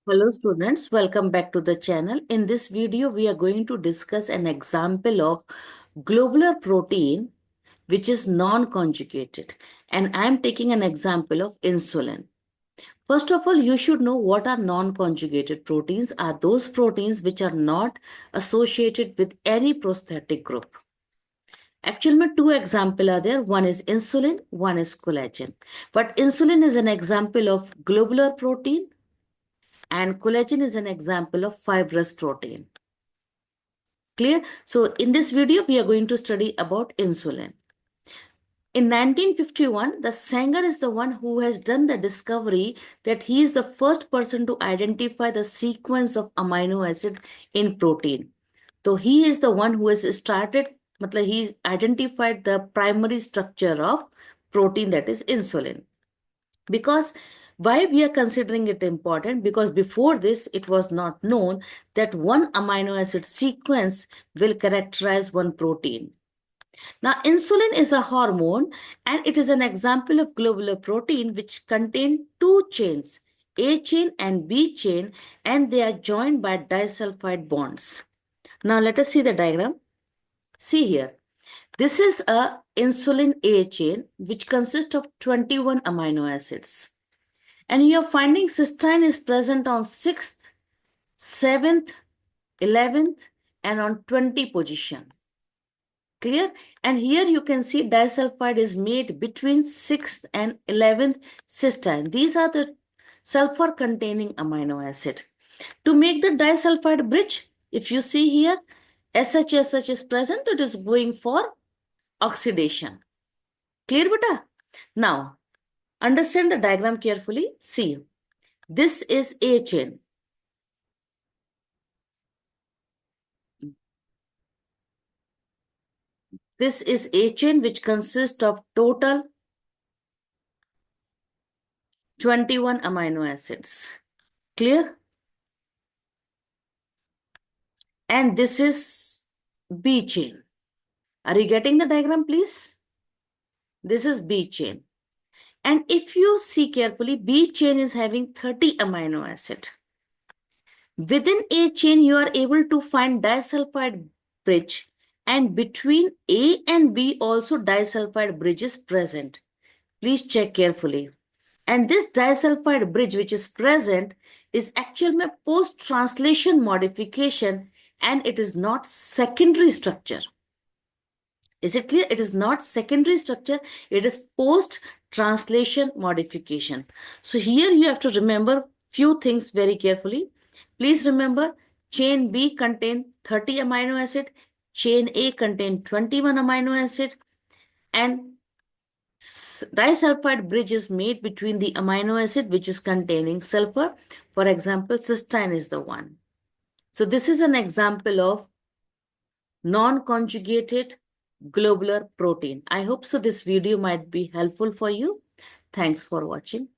Hello students, welcome back to the channel. In this video, we are going to discuss an example of globular protein which is non-conjugated, and I am taking an example of insulin. First of all, you should know what are non-conjugated proteins. Are those proteins which are not associated with any prosthetic group. Actually, two examples are there. One is insulin, one is collagen. But insulin is an example of globular protein and collagen is an example of fibrous protein. Clear? So in this video, we are going to study about insulin. In 1951, the Sanger is the one who has done the discovery that he is the first person to identify the sequence of amino acid in protein. So he is the one who has started, he identified the primary structure of protein, that is insulin. Because why we are considering it important? Because before this, it was not known that one amino acid sequence will characterize one protein. Now, insulin is a hormone and it is an example of globular protein which contain two chains, A chain and B chain, and they are joined by disulfide bonds. Now, let us see the diagram. See here. This is a insulin A chain which consists of 21 amino acids. And you are finding cysteine is present on 6th, 7th, 11th, and on 20 position. Clear? And here you can see disulfide is made between 6th and 11th cysteine. These are the sulfur containing amino acid. To make the disulfide bridge, if you see here, SH is present, it is going for oxidation. Clear, beta? Now, understand the diagram carefully. See, this is A chain. This is A chain which consists of total 21 amino acids. Clear? And this is B chain. Are you getting the diagram, please? This is B chain. And if you see carefully, B chain is having 30 amino acid. Within A chain, you are able to find disulfide bridge, and between A and B also disulfide bridge is present. Please check carefully. And this disulfide bridge which is present is actually a post-translation modification and it is not secondary structure. Is it clear? It is not secondary structure. It is post-translation modification. So here you have to remember few things very carefully. Please remember chain B contain 30 amino acid, chain A contain 21 amino acid, and disulfide bridge is made between the amino acid which is containing sulfur. For example, cysteine is the one. So this is an example of non-conjugated globular protein. I hope so this video might be helpful for you. Thanks for watching.